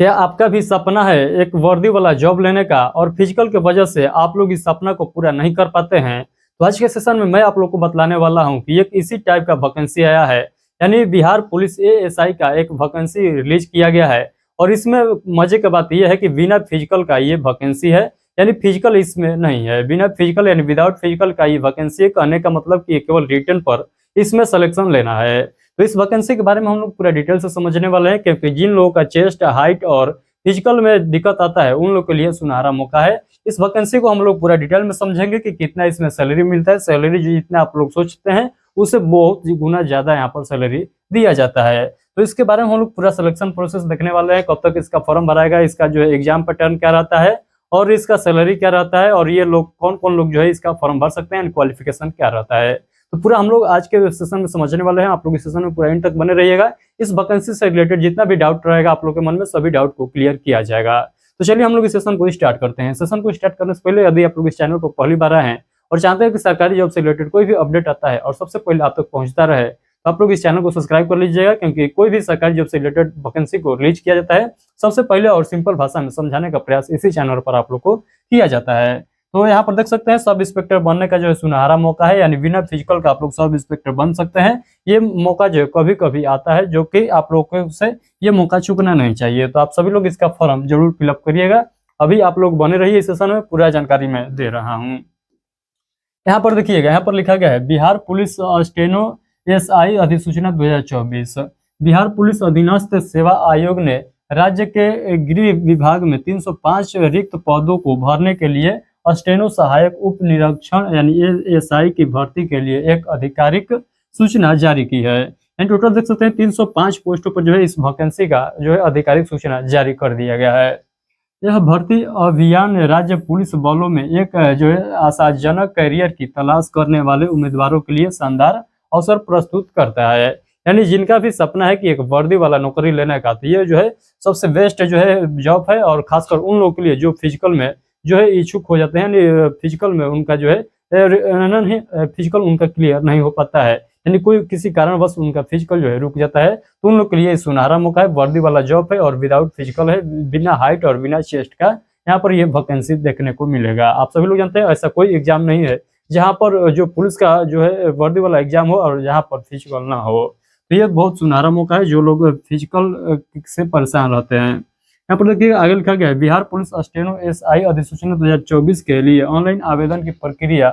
क्या आपका भी सपना है एक वर्दी वाला जॉब लेने का और फिजिकल की वजह से आप लोग इस सपना को पूरा नहीं कर पाते हैं? तो आज के सेशन में मैं आप लोग को बतलाने वाला हूं कि एक इसी टाइप का वैकेंसी आया है। यानी बिहार पुलिस एएसआई का एक वैकेंसी रिलीज किया गया है और इसमें मजे की बात यह है कि बिना फिजिकल का ये वैकेंसी है। यानी फिजिकल इसमें नहीं है, बिना फिजिकल यानी विदाउट फिजिकल का ये वैकेंसी है। कहने का मतलब कि केवल रिटन पर इसमें सिलेक्शन लेना है। तो इस वैकेंसी के बारे में हम लोग पूरा डिटेल से समझने वाले हैं, क्योंकि जिन लोगों का चेस्ट हाइट और फिजिकल में दिक्कत आता है उन लोग के लिए सुनहरा मौका है। इस वैकेंसी को हम लोग पूरा डिटेल में समझेंगे कि कितना इसमें सैलरी मिलता है। सैलरी जो जितना आप लोग सोचते हैं उससे बहुत गुना ज्यादा यहाँ पर सैलरी दिया जाता है। तो इसके बारे में हम लोग पूरा सिलेक्शन प्रोसेस देखने वाले हैं, कब तक इसका फॉर्म भराएगा, इसका जो है एग्जाम पैटर्न क्या रहता है और इसका सैलरी क्या रहता है, और ये लोग कौन कौन लोग जो है इसका फॉर्म भर सकते हैं, क्वालिफिकेशन क्या रहता है। तो पूरा हम लोग आज के सेशन में समझने वाले हैं। आप लोग इस सेशन में पूरा एंड तक बने रहिएगा। इस वैकेंसी से रिलेटेड जितना भी डाउट रहेगा आप लोग के मन में, सभी डाउट को क्लियर किया जाएगा। तो चलिए हम लोग इस सेशन को स्टार्ट करते हैं। सेशन को स्टार्ट करने से पहले यदि आप लोग इस चैनल को पहली बार आए हैं और चाहते हैं कि सरकारी जॉब से रिलेटेड कोई भी अपडेट आता है और सबसे पहले आप तक पहुंचता रहे, तो आप लोग इस चैनल को सब्सक्राइब कर लीजिएगा, क्योंकि कोई भी सरकारी जॉब से रिलेटेड वैकेंसी को रिलीज किया जाता है सबसे पहले और सिंपल भाषा में समझाने का प्रयास इसी चैनल पर आप लोग को किया जाता है। तो यहाँ पर देख सकते हैं सब इंस्पेक्टर बनने का जो है सुनहरा मौका है, यानी बिना फिजिकल का आप लोग सब इंस्पेक्टर बन सकते हैं। ये मौका जो है कभी कभी आता है, जो कि आप लोगों से ये मौका चूकना नहीं चाहिए। तो आप सभी लोग इसका फॉर्म जरूर फिलअप करिएगा। अभी आप लोग बने रहिए, इस सेशन में पूरा जानकारी मैं दे रहा हूँ। यहाँ पर देखिएगा, यहाँ पर लिखा गया है बिहार पुलिस स्टेनो एसआई अधिसूचना 2024। बिहार पुलिस अधीनस्थ सेवा आयोग ने राज्य के गृह विभाग में 305 रिक्त पदों को भरने के लिए स्टेनो सहायक उप निरीक्षण यानी एएसआई की भर्ती के लिए एक आधिकारिक सूचना जारी की है। टोटल देख सकते हैं 305 पोस्टों पर जो है इस वैकेंसी का जो है आधिकारिक सूचना जारी कर दिया गया है। यह भर्ती अभियान राज्य पुलिस बलों में एक जो है आशाजनक करियर की तलाश करने वाले उम्मीदवारों के लिए शानदार अवसर प्रस्तुत करता है। यानी जिनका भी सपना है कि एक वर्दी वाला नौकरी लेने का, तो ये जो है सबसे बेस्ट जो है जॉब है। और खासकर उन लोगों के लिए जो फिजिकल में जो है इच्छुक हो जाते हैं, फिजिकल में उनका जो है फिजिकल उनका क्लियर नहीं हो पाता है, यानी कोई किसी कारणवश उनका फिजिकल जो है रुक जाता है, तो उन लोग के लिए सुनहरा मौका है। वर्दी वाला जॉब है और विदाउट फिजिकल है, बिना हाइट और बिना चेस्ट का यहाँ पर ये वैकेंसी देखने को मिलेगा। आप सभी लोग जानते हैं ऐसा कोई एग्जाम नहीं है जहाँ पर जो पुलिस का जो है वर्दी वाला एग्जाम हो और जहाँ पर फिजिकल ना हो। तो ये बहुत सुनहरा मौका है जो लोग फिजिकल से परेशान रहते हैं। यहाँ पर देखिए आगे लिखा गया है बिहार पुलिस स्टेनो एसआई अधिसूचना 2024 के लिए ऑनलाइन आवेदन की प्रक्रिया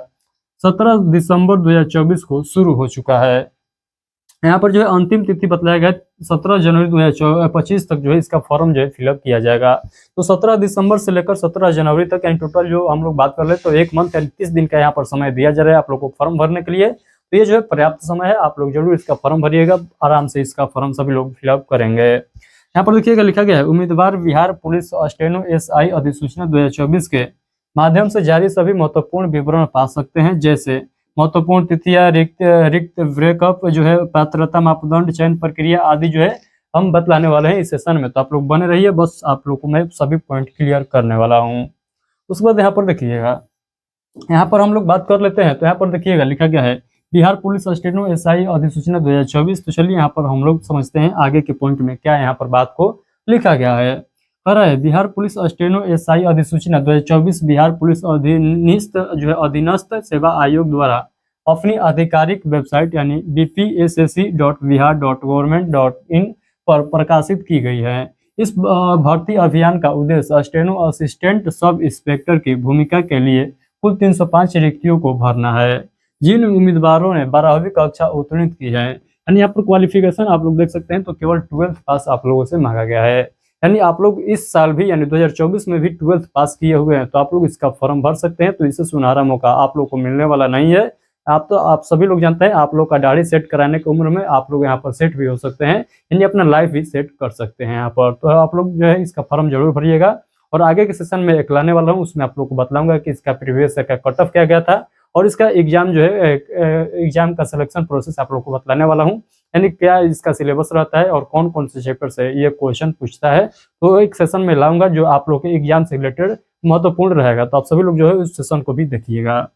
17 दिसंबर 2024 को शुरू हो चुका है। यहाँ पर जो है अंतिम तिथि बताया गया 17 जनवरी 2025 तक जो है इसका फॉर्म जो है फिलअप किया जाएगा। तो 17 दिसंबर से लेकर 17 जनवरी तक यानी टोटल जो हम लोग बात कर ले तो एक मंथ यानी 30 दिन का यहाँ पर समय दिया जा रहा है आप लोग को फॉर्म भरने के लिए। तो ये जो है पर्याप्त समय है, आप लोग जरूर इसका फॉर्म भरिएगा, आराम से इसका फॉर्म सभी लोग फिलअप करेंगे। यहाँ पर देखिएगा लिखा गया है उम्मीदवार बिहार पुलिस स्टेनो एसआई अधिसूचना 2024 के माध्यम से जारी सभी महत्वपूर्ण विवरण पा सकते हैं, जैसे महत्वपूर्ण तिथियां, रिक्त ब्रेकअप जो है, पात्रता मापदंड, चयन प्रक्रिया आदि जो है हम बतलाने वाले हैं इस सेशन में। तो आप लोग बने रहिए, बस आप लोग को मैं सभी पॉइंट क्लियर करने वाला हूँ। उसके बाद यहाँ पर देखिएगा, यहाँ पर हम लोग बात कर लेते हैं। तो यहाँ पर देखिएगा लिखा गया है बिहार पुलिस स्टेनो एसआई अधिसूचना 2024। तो चलिए यहाँ पर हम लोग समझते हैं आगे के पॉइंट में क्या यहाँ पर बात को लिखा गया है। कह रहा है बिहार पुलिस स्टेनो एसआई अधिसूचना 2024 बिहार पुलिस अधीनस्थ जो है अधीनस्थ सेवा आयोग द्वारा अपनी आधिकारिक वेबसाइट यानी bpsc.bihar.government.in पर प्रकाशित की गई है। इस भर्ती अभियान का उद्देश्य स्टेनो असिस्टेंट सब इंस्पेक्टर की भूमिका के लिए कुल 305 रिक्तियों को भरना है। जिन उम्मीदवारों ने 12वीं कक्षा उत्तीर्ण की है, यानी यहाँ पर क्वालिफिकेशन आप लोग देख सकते हैं तो केवल 12th पास आप लोगों से मांगा गया है। यानी आप लोग इस साल भी यानी 2024 में भी 12th पास किए हुए हैं तो आप लोग इसका फॉर्म भर सकते हैं। तो इससे सुनहरा मौका आप लोग को मिलने वाला नहीं है। आप सभी लोग जानते हैं आप लोग का दाढ़ी सेट कराने की उम्र में आप लोग यहाँ पर सेट भी हो सकते हैं, यानी अपना लाइफ भी सेट कर सकते हैं यहाँ पर। तो आप लोग जो है इसका फॉर्म जरूर भरिएगा और आगे के सेशन में एक लाने वाला हूँ, उसमें आप लोग को बताऊंगा कि इसका प्रीवियस का कट ऑफ क्या गया था और इसका एग्जाम जो है एग्जाम का सिलेक्शन प्रोसेस आप लोग को बतलाने वाला हूँ, यानी क्या इसका सिलेबस रहता है और कौन कौन से चैप्टर से ये क्वेश्चन पूछता है। तो एक सेशन में लाऊंगा जो आप लोग के एग्जाम से रिलेटेड महत्वपूर्ण रहेगा। तो आप सभी लोग जो है उस सेशन को भी देखिएगा।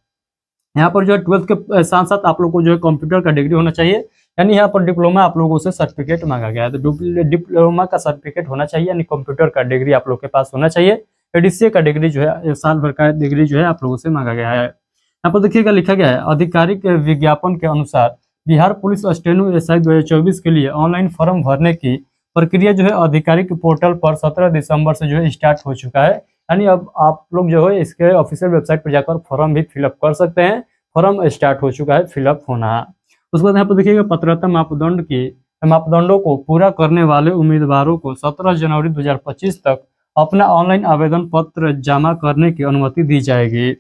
यहाँ पर जो है 12th के साथ साथ आप लोग को जो है कंप्यूटर का डिग्री होना चाहिए, यानी यहाँ पर डिप्लोमा आप लोगों से सर्टिफिकेट मांगा गया है। तो डिप्लोमा का सर्टिफिकेट होना चाहिए, यानी कंप्यूटर का डिग्री आप लोग के पास होना चाहिए। एडीसीए का डिग्री जो है 1 साल भर का डिग्री जो है आप लोगों से मांगा गया है। यहाँ पर देखिएगा लिखा गया है, आधिकारिक विज्ञापन के अनुसार बिहार पुलिस स्टेनो एसआई 2024 के लिए ऑनलाइन फॉर्म भरने की प्रक्रिया जो है आधिकारिक पोर्टल पर 17 दिसंबर से जो है स्टार्ट हो चुका है। यानी अब आप लोग जो है इसके ऑफिशियल वेबसाइट पर जाकर फॉर्म भी फिलअप कर सकते हैं। फॉर्म स्टार्ट हो चुका है फिलअप होना। उसके बाद यहाँ पर देखिएगा, पात्रता मापदंडों को पूरा करने वाले उम्मीदवारों को 17 जनवरी 2025 तक अपना ऑनलाइन आवेदन पत्र जमा करने की अनुमति दी जाएगी।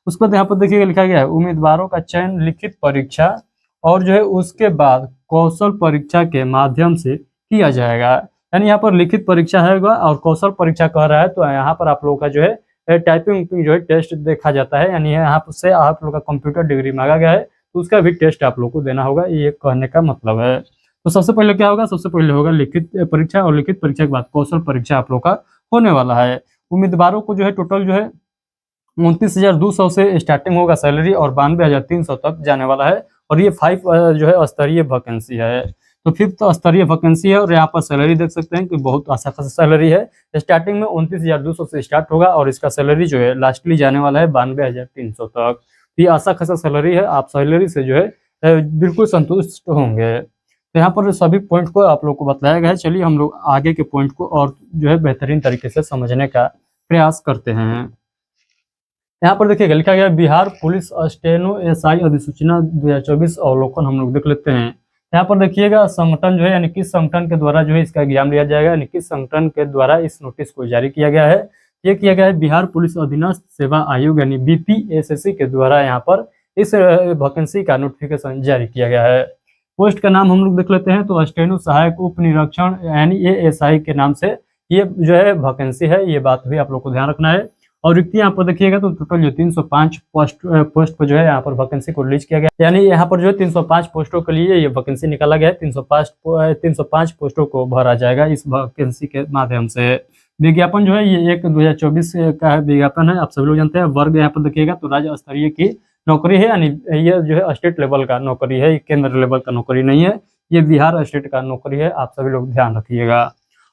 उसके बाद यहाँ पर देखिएगा लिखा गया है, उम्मीदवारों का चयन लिखित परीक्षा और जो है उसके बाद कौशल परीक्षा के माध्यम से किया जाएगा। यानी यहाँ पर लिखित परीक्षा है और कौशल परीक्षा कह रहा है, तो यहाँ पर आप लोगों का जो है टाइपिंग जो है टेस्ट देखा जाता है। यानी यहाँ से आप लोग का कंप्यूटर डिग्री मांगा गया है, तो उसका भी टेस्ट आप लोग को देना होगा, ये कहने का मतलब है। तो सबसे पहले क्या होगा, सबसे पहले होगा लिखित परीक्षा, और लिखित परीक्षा के बाद कौशल परीक्षा आप लोग का होने वाला है। उम्मीदवारों को जो है टोटल जो है 29,200 से स्टार्टिंग होगा सैलरी, और 92,300 तक जाने वाला है। और ये 5 जो है स्तरीय वैकेंसी है। तो 5th स्तरीय वैकेंसी है, और यहाँ पर सैलरी देख सकते हैं कि बहुत अच्छा खासा सैलरी है। स्टार्टिंग में 29,200 से स्टार्ट होगा, और इसका सैलरी जो है लास्टली जाने वाला है 92,300 तक। ये अच्छा खासा सैलरी है, आप सैलरी से जो है बिल्कुल संतुष्ट होंगे। तो यहाँ पर सभी पॉइंट को आप लोग को बताया गया है। चलिए हम लोग आगे के पॉइंट को और जो है बेहतरीन तरीके से समझने का प्रयास करते हैं। यहाँ पर देखिएगा लिखा गया, बिहार पुलिस स्टेनो एसआई अधिसूचना 2024 अवलोकन हम लोग देख लेते हैं। यहाँ पर देखिएगा, संगठन जो है यानी किस संगठन के द्वारा जो है इसका एग्जाम लिया जाएगा, यानी किस संगठन के द्वारा इस नोटिस को जारी किया गया है। ये किया गया है बिहार पुलिस अधीनस्थ सेवा आयोग यानी बीपीएसएससी के द्वारा यहाँ पर इस वैकेंसी का नोटिफिकेशन जारी किया गया है। पोस्ट का नाम हम लोग देख लेते हैं, तो स्टेनो सहायक उप निरीक्षण यानी एएसआई के नाम से ये जो है वैकेंसी है, ये बात भी आप लोग को ध्यान रखना है। और रिक्तियां यहाँ पर देखिएगा, तो टोटल जो 305 पोस्ट पर जो है यहाँ पर वैकेंसी को रिलीज किया गया, यानी यहाँ पर जो है 305 पोस्टों के लिए ये वैकेंसी निकाला गया है। 305 पोस्टों को भरा जाएगा इस वैकेंसी के माध्यम से। विज्ञापन जो है ये 1/2024 का विज्ञापन है, आप सभी लोग जानते हैं। वर्ग यहाँ पर देखिएगा, तो राज्य स्तरीय की नौकरी है, यानी ये जो है स्टेट लेवल का नौकरी है, केंद्र लेवल का नौकरी नहीं है, ये बिहार स्टेट का नौकरी है, आप सभी लोग ध्यान रखिएगा।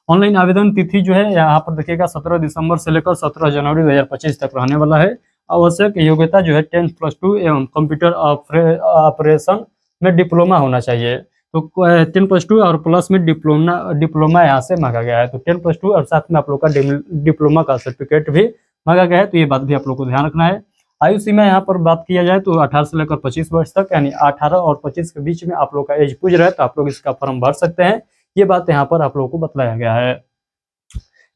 ऑनलाइन आवेदन तिथि जो है यहाँ पर देखिएगा 17 दिसंबर से लेकर 17 जनवरी 2025 तक रहने वाला है। आवश्यक योग्यता जो है 10+2 एवं कंप्यूटर ऑपरेशन में डिप्लोमा होना चाहिए। तो 10+2 और प्लस में डिप्लोमा यहाँ से मांगा गया है। तो 10+2 और साथ में आप लोग का डिप्लोमा का सर्टिफिकेट भी मांगा गया है, तो ये बात भी आप लोग को ध्यान रखना है। आयु सीमा यहाँ पर बात किया जाए तो 18 से लेकर 25 वर्ष तक, यानी 18 और 25 के बीच में आप लोग का एज पूछ रहा है, तो आप लोग इसका फॉर्म भर सकते हैं। ये बात यहाँ पर आप लोगों को बताया गया है।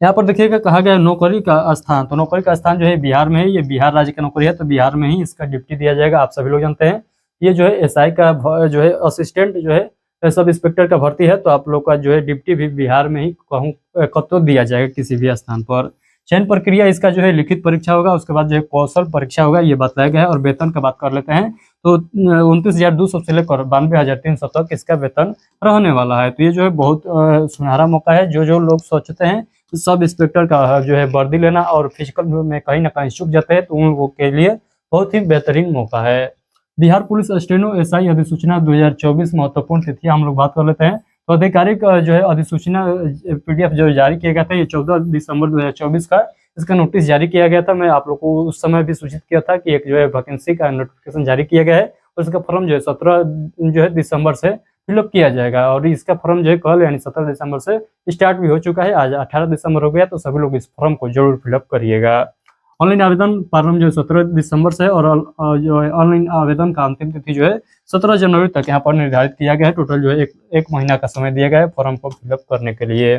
यहाँ पर देखिएगा कहा गया नौकरी का स्थान, तो नौकरी का स्थान जो है बिहार में है, ये बिहार राज्य का नौकरी है, तो बिहार में ही इसका ड्यूटी दिया जाएगा, आप सभी लोग जानते हैं। ये जो है एसआई का जो है असिस्टेंट जो है सब इंस्पेक्टर का भर्ती है, तो आप लोग का जो है ड्यूटी भी बिहार में ही कब तो दिया जाएगा किसी भी स्थान पर। चयन प्रक्रिया इसका जो है लिखित परीक्षा होगा, उसके बाद जो है कौशल परीक्षा होगा, ये बताया गया है। और वेतन का बात कर लेते हैं, तो 29,200 से लेकर 92,300 तक इसका वेतन रहने वाला है। तो ये जो है बहुत सुनहरा मौका है। जो लोग सोचते हैं सब इंस्पेक्टर का जो है वर्दी लेना और फिजिकल में कहीं ना कहीं चूक जाते हैं, तो उन लोगों के लिए बहुत ही बेहतरीन मौका है। बिहार पुलिस स्टेनो एसआई अधिसूचना 2024 महत्वपूर्ण तिथि हम लोग बात कर लेते हैं। तो आधिकारिक जो है अधिसूचना पीडीएफ जो जारी किया गया था, ये 14 दिसंबर 2024 का इसका नोटिस जारी किया गया था। मैं आप लोग को उस समय भी सूचित किया था कि एक जो है वैकेंसी का नोटिफिकेशन जारी किया गया है, और इसका फॉर्म जो है 17 जो है दिसंबर से फिलअप किया जाएगा। और इसका फॉर्म जो है कल यानी 17 दिसंबर से स्टार्ट भी हो चुका है, आज 18 दिसंबर हो गया, तो सभी लोग इस फॉर्म को जरूर फिलअप करिएगा। ऑनलाइन आवेदन प्रारंभ जो 17 दिसंबर से, और जो है ऑनलाइन आवेदन का अंतिम तिथि जो है 17 जनवरी तक यहाँ पर निर्धारित किया गया है। टोटल जो है एक महीना का समय दिया गया है फॉर्म को फिलअप करने के लिए।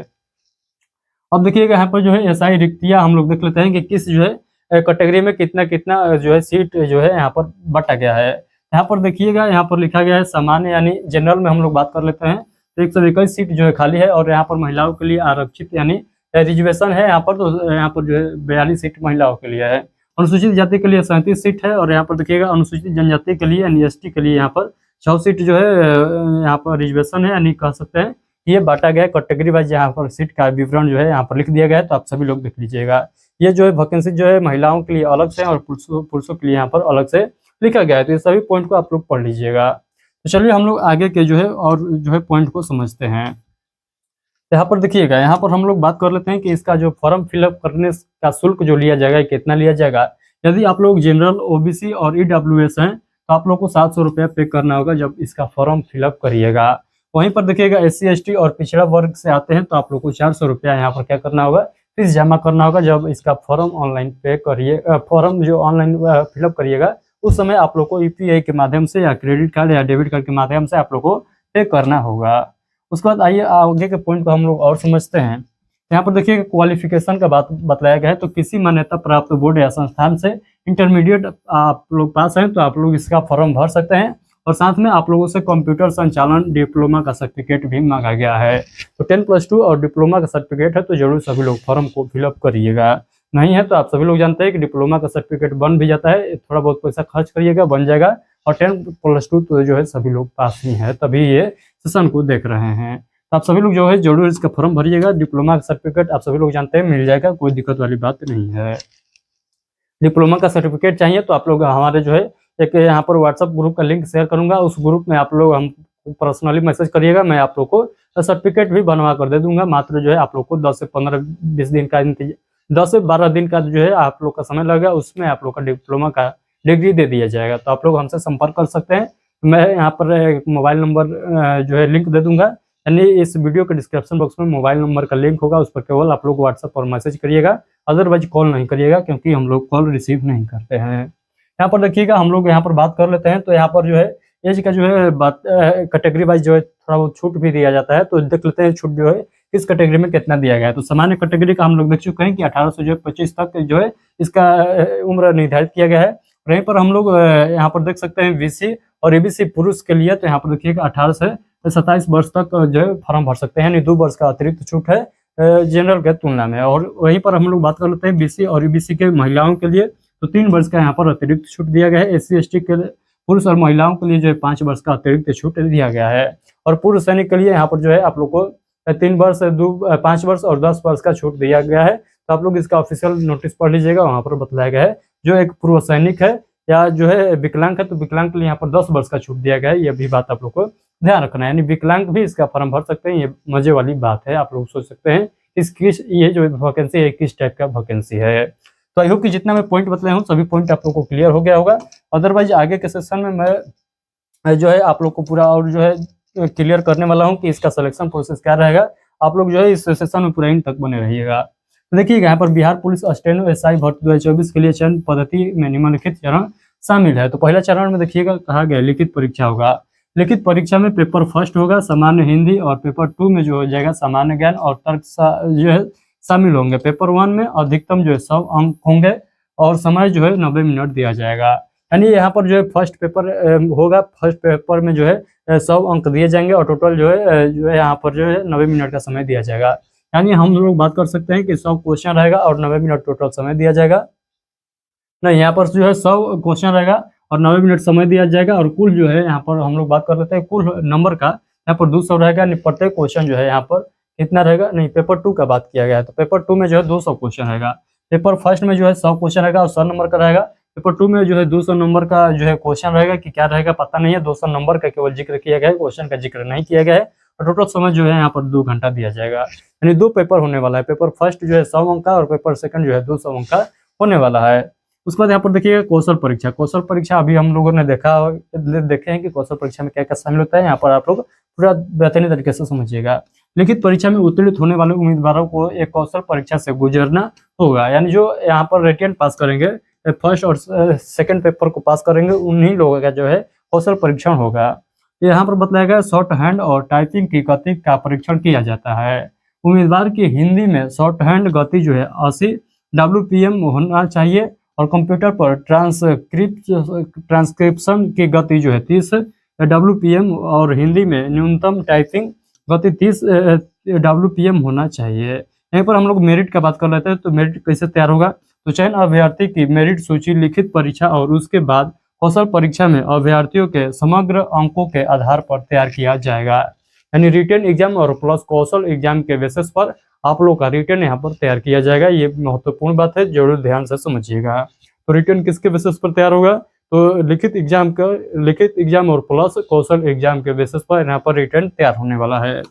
अब देखिएगा यहाँ पर जो है एसआई रिक्तियाँ हम लोग देख लेते हैं कि किस जो है कैटेगरी में कितना कितना जो है सीट जो है यहाँ पर बांटा गया है। यहाँ पर देखिएगा, यहाँ पर लिखा गया है सामान्य यानी जनरल में हम लोग बात कर लेते हैं, तो 121 सीट जो है खाली है। और यहाँ पर महिलाओं के लिए आरक्षित यानी रिजर्वेशन है यहाँ पर, तो यहाँ पर जो है 42 सीट महिलाओं के लिए है। अनुसूचित जाति के लिए 37 सीट है, और यहाँ पर देखिएगा अनुसूचित जनजाति के लिए यानी एसटी के लिए यहाँ पर 6 सीट जो है यहाँ पर रिजर्वेशन है, यानी कह सकते हैं ये बांटा गया है कैटेगरी वाइज। यहाँ पर सीट का विवरण जो है यहाँ पर लिख दिया गया है, तो आप सभी लोग देख लीजिएगा। ये जो है वैकेंसी जो है महिलाओं के लिए अलग से और पुरुषों के लिए यहाँ पर अलग से लिखा गया है, तो ये सभी पॉइंट को आप लोग पढ़ लीजिएगा। तो चलिए हम लोग आगे के जो है और जो है पॉइंट को समझते हैं। तो यहाँ पर देखिएगा, यहाँ पर हम लोग बात कर लेते हैं कि इसका जो फॉर्म फिलअप करने का शुल्क जो लिया जाएगा कितना लिया जाएगा। यदि आप लोग जनरल, ओबीसी और ईडब्ल्यूएस हैं तो आप लोग को 700 रुपया पे करना होगा जब इसका फॉर्म फिलअप करिएगा। वहीं पर देखिएगा एससी एसटी और पिछड़ा वर्ग से आते हैं तो आप लोग को 400 रुपया यहाँ पर क्या करना होगा, फीस जमा करना होगा जब इसका फॉर्म ऑनलाइन पे करिए। फॉर्म जो ऑनलाइन फिलअप करिएगा उस समय आप लोग को यूपीआई के माध्यम से या क्रेडिट कार्ड या डेबिट कार्ड के माध्यम से आप लोग को पे करना होगा। उसके बाद आइए आगे के पॉइंट को हम लोग और समझते हैं। यहाँ पर देखिए क्वालिफिकेशन का बात बतलाया गया है, तो किसी मान्यता प्राप्त बोर्ड या संस्थान से इंटरमीडिएट आप लोग पास हैं तो आप लोग इसका फॉर्म भर सकते हैं। और साथ में आप लोगों से कंप्यूटर संचालन डिप्लोमा का सर्टिफिकेट भी मांगा गया है। तो 10+2 और डिप्लोमा का सर्टिफिकेट है तो जरूर सभी लोग फॉर्म को फिलअप करिएगा। नहीं है तो आप सभी लोग जानते हैं कि डिप्लोमा का सर्टिफिकेट बन भी जाता है, थोड़ा बहुत पैसा खर्च करिएगा बन जाएगा। और 10+2 तो जो है सभी लोग पास ही है, तभी ये सेशन को देख रहे हैं। तो आप सभी लोग जो है जरूर इसका फॉर्म भरिएगा। डिप्लोमा का सर्टिफिकेट आप सभी लोग जानते हैं मिल जाएगा, कोई दिक्कत वाली बात नहीं है। डिप्लोमा का सर्टिफिकेट चाहिए तो आप लोग हमारे जो है एक यहाँ पर व्हाट्सअप ग्रुप का लिंक शेयर करूंगा, उस ग्रुप में आप लोग हम पर्सनली मैसेज करिएगा, मैं आप लोग को सर्टिफिकेट भी बनवा कर दे दूंगा। मात्र जो है आप लोग को 10 से 15-20 दिन का 10 से 12 दिन का जो है आप लोग का समय लगेगा, उसमें आप लोग का डिप्लोमा का डिग्री दे दिया जाएगा। तो आप लोग हमसे संपर्क कर सकते हैं। मैं यहाँ पर एक मोबाइल नंबर जो है लिंक दे दूंगा, यानी इस वीडियो के डिस्क्रिप्शन बॉक्स में मोबाइल नंबर का लिंक होगा, उस पर केवल आप लोग व्हाट्सएप पर मैसेज करिएगा, अदरवाइज कॉल नहीं करिएगा क्योंकि हम लोग कॉल रिसीव नहीं करते हैं। यहाँ पर देखिएगा हम लोग यहाँ पर बात कर लेते हैं, तो यहाँ पर जो है एज का जो है बात कैटेगरी वाइज जो है थोड़ा बहुत छूट भी दिया जाता है। तो देख लेते हैं छूट जो है किस कैटेगरी में कितना दिया गया है। तो सामान्य कैटेगरी का हम लोग देख चुके हैं कि 18 से जो है 25 तक जो है इसका उम्र निर्धारित किया गया है। वहीं पर हम लोग यहाँ पर देख सकते हैं बीसी और एबीसी पुरुष के लिए, तो यहाँ पर देखिएगा 18 से 27 वर्ष तक जो है फॉर्म भर सकते हैं, यानी 2 वर्ष का अतिरिक्त छूट है जनरल के तुलना में। और वहीं पर हम लोग बात कर लेते हैं बीसी और ईबीसी के महिलाओं के लिए, तो 3 वर्ष का यहाँ पर अतिरिक्त छूट दिया गया है। एससी एसटी के पुरुष और महिलाओं के लिए जो है 5 वर्ष का अतिरिक्त छूट दिया गया है। और पूर्व सैनिक के लिए यहाँ पर जो है आप लोग को 3 वर्ष 5 वर्ष और 10 वर्ष का छूट दिया गया है। तो आप लोग इसका ऑफिशियल नोटिस पढ़ लीजिएगा, वहाँ पर बताया गया है जो एक पूर्व सैनिक है या जो है विकलांग है तो विकलांग के लिए यहाँ पर 10 वर्ष का छूट दिया गया है। ये भी बात आप लोग को ध्यान रखना है, यानी विकलांग भी इसका फॉर्म भर सकते हैं। ये मजे वाली बात है, आप लोग सोच सकते हैं ये जो वैकेंसी है किस टाइप का वैकेंसी है। तो आई होप कि जितना मैं पॉइंट बतलाया हूँ सभी पॉइंट आप लोग को क्लियर हो गया होगा। अदरवाइज आगे के सेशन में मैं जो है आप लोग को पूरा और जो है क्लियर करने वाला हूँ कि इसका सिलेक्शन प्रोसेस क्या रहेगा। आप लोग जो है इस सेशन में पूरा इन तक बने रहिएगा। तो देखिएगा यहाँ पर बिहार पुलिस स्टेनो एसआई भर्ती 2024 के लिए चयन पद्धति में निम्नलिखित चरण शामिल है। तो पहला चरण में देखिएगा कहा गया लिखित परीक्षा होगा। लिखित परीक्षा में पेपर फर्स्ट होगा सामान्य हिंदी, और पेपर 2 में जो हो जाएगा सामान्य ज्ञान और तर्क जो है शामिल होंगे। पेपर 1 में अधिकतम जो है 100 अंक होंगे और समय जो है 90 मिनट दिया जाएगा। यानी यहाँ पर जो है फर्स्ट पेपर होगा, फर्स्ट पेपर में जो है 100 अंक दिए जाएंगे और टोटल जो है यहाँ पर जो है 90 मिनट का समय दिया जाएगा। यानी हम लोग बात कर सकते हैं कि 100 क्वेश्चन रहेगा और 90 मिनट टोटल समय दिया जाएगा। नहीं, यहाँ पर जो है 100 क्वेश्चन रहेगा और 90 मिनट समय दिया जाएगा। और कुल जो है यहाँ पर हम लोग बात कर लेते हैं कुल नंबर का, यहाँ पर 200 रहेगा। प्रत्येक क्वेश्चन जो है यहाँ पर कितना रहेगा, नहीं पेपर 2 का बात किया गया है तो पेपर 2 में जो है 200 क्वेश्चन रहेगा। पेपर फर्स्ट में जो है 100 क्वेश्चन रहेगा और 100 नंबर का रहेगा। पेपर 2 में जो है 200 नंबर का जो है क्वेश्चन रहेगा, कि क्या रहेगा पता नहीं है, 200 नंबर का केवल जिक्र किया गया है, क्वेश्चन का जिक्र नहीं किया गया है। और टोटल समय जो है यहाँ पर 2 घंटा दिया जाएगा। यानी 2 पेपर होने वाला है, पेपर फर्स्ट जो है 100 अंक का और पेपर सेकंड जो है 200 अंक का होने वाला है। उसके बाद यहाँ पर देखिएगा कौशल परीक्षा। कौशल परीक्षा अभी हम लोगों ने देखे हैं कि कौशल परीक्षा में क्या क्या शामिल होता है, यहाँ पर आप लोग पूरा बेहतरीन तरीके से समझिएगा। लिखित परीक्षा में उत्तीर्ण होने वाले उम्मीदवारों को एक कौशल परीक्षा से गुजरना होगा, यानी जो यहाँ पर रिटन पास करेंगे, फर्स्ट और सेकंड पेपर को पास करेंगे, उन्हीं लोगों का जो है कौशल परीक्षण होगा। यहाँ पर बताया गया शॉर्ट हैंड और टाइपिंग की गति का परीक्षण किया जाता है। उम्मीदवार की हिंदी में शॉर्ट हैंड गति जो है 80 WPM होना चाहिए और कंप्यूटर पर ट्रांसक्रिप्शन की गति जो है 30 WPM और हिंदी में न्यूनतम टाइपिंग गति 30 WPM होना चाहिए। यहीं पर हम लोग मेरिट का बात कर लेते हैं। तो मेरिट कैसे तैयार होगा, तो चयन अभ्यर्थी की मेरिट सूची लिखित परीक्षा और उसके बाद कौशल परीक्षा में अभ्यर्थियों के समग्र अंकों के आधार पर तैयार किया जाएगा। यानी रिटन एग्जाम और प्लस कौशल एग्जाम के बेसिस पर आप लोग का रिटर्न यहाँ पर तैयार किया जाएगा। ये महत्वपूर्ण बात है, जरूर ध्यान से समझिएगा। तो रिटर्न किसके बेसिस पर तैयार होगा, तो लिखित एग्जाम और प्लस कौशल एग्जाम के बेसिस पर यहाँ पर रिटर्न तैयार होने वाला है।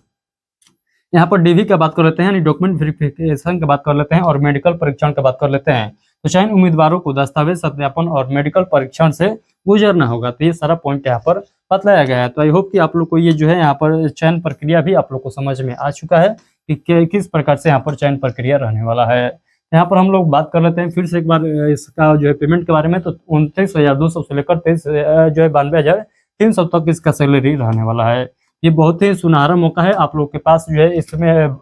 यहाँ पर डीवी का बात कर लेते हैं, यानी डॉक्यूमेंट वेरिफिकेशन की बात कर लेते हैं और मेडिकल परीक्षण की बात कर लेते हैं। तो चयन उम्मीदवारों को दस्तावेज सत्यापन और मेडिकल परीक्षण से गुजरना होगा। तो ये सारा पॉइंट यहाँ पर बतलाया गया है। तो आई होप कि आप लोग को ये जो है यहाँ पर चयन प्रक्रिया भी आप लोग को समझ में आ चुका है कि किस प्रकार से यहाँ पर चयन प्रक्रिया रहने वाला है। यहाँ पर हम लोग बात कर लेते हैं फिर से एक बार इसका जो है पेमेंट के बारे में। तो 29,200 से लेकर 23 जो है 92,300 तक इसका सैलरी रहने वाला है। ये बहुत ही सुनहरा मौका है आप लोग के पास जो है इसमें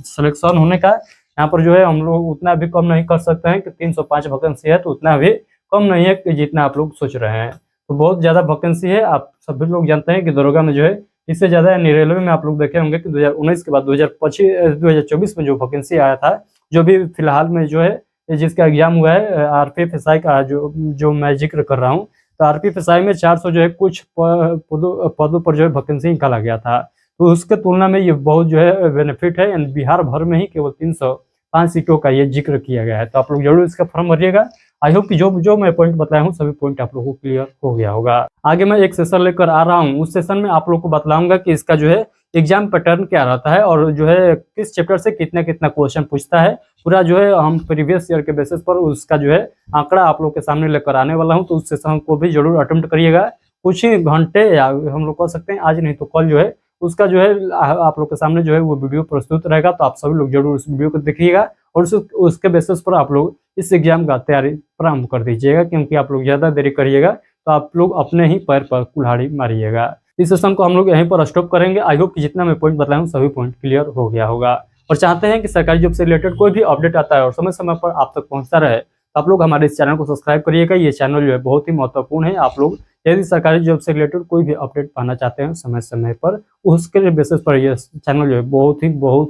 सिलेक्शन होने का। यहाँ पर जो है हम लोग उतना भी कम नहीं कर सकते हैं कि 305 वैकेंसी है, तो उतना भी कम नहीं है कि जितना आप लोग सोच रहे हैं। तो बहुत ज़्यादा वैकेंसी है। आप सभी लोग जानते हैं कि दरोगा में जो है इससे ज़्यादा, यानी रेलवे में आप लोग देखे होंगे कि 2019 के बाद 2024 में जो वैकेंसी आया था, जो भी फिलहाल में जो है जिसका एग्जाम हुआ है RPFSI का जो मैं जिक्र कर रहा हूँ, तो RPFSI में 400 जो है कुछ पदों पर जो है वैकेंसी निकाला गया था। तो उसके तुलना में ये बहुत जो है बेनिफिट है। यानी बिहार भर में ही केवल 305 सीटों का ये जिक्र किया गया है। तो आप लोग जरूर इसका फॉर्म भरिएगा। आई होप कि जो मैं पॉइंट बताया हूँ सभी पॉइंट आप लोगों को क्लियर हो गया होगा। आगे मैं एक सेशन लेकर आ रहा हूँ, उस सेशन में आप लोग को बतलाऊंगा कि इसका जो है एग्जाम पैटर्न क्या रहता है और जो है किस चैप्टर से कितना कितना क्वेश्चन पूछता है। पूरा जो है हम प्रीवियस ईयर के बेसिस पर उसका जो है आंकड़ा आप लोग के सामने लेकर आने वाला हूँ। तो उस सेशन को भी जरूर अटेम्प्ट करिएगा। कुछ ही घंटे या हम लोग कह सकते हैं आज नहीं तो कल जो है उसका जो है आप लोग के सामने जो है वो वीडियो प्रस्तुत रहेगा। तो आप सभी लोग जरूर उस वीडियो को देखिएगा और उसके बेसिस पर आप लोग इस एग्जाम का तैयारी प्रारंभ कर दीजिएगा, क्योंकि आप लोग ज़्यादा देरी करिएगा तो आप लोग अपने ही पैर पर कुल्हाड़ी मारिएगा। इस सेशन को हम लोग यहीं पर स्टॉप करेंगे। आई होप कि जितना मैं पॉइंट बताया हूँ सभी पॉइंट क्लियर हो गया होगा। और चाहते हैं कि सरकारी जॉब से रिलेटेड कोई भी अपडेट आता है और समय समय पर आप तक पहुँचता रहे, तो आप लोग हमारे इस चैनल को सब्सक्राइब करिएगा। ये चैनल जो है बहुत ही महत्वपूर्ण है। आप लोग यदि सरकारी जॉब से रिलेटेड कोई भी अपडेट पाना चाहते हैं समय समय पर, उसके बेसिस पर यह चैनल जो है बहुत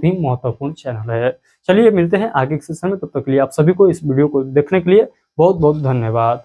ही महत्वपूर्ण चैनल है। चलिए मिलते हैं आगे के सेशन में, तब तक के लिए आप सभी को इस वीडियो को देखने के लिए बहुत बहुत धन्यवाद।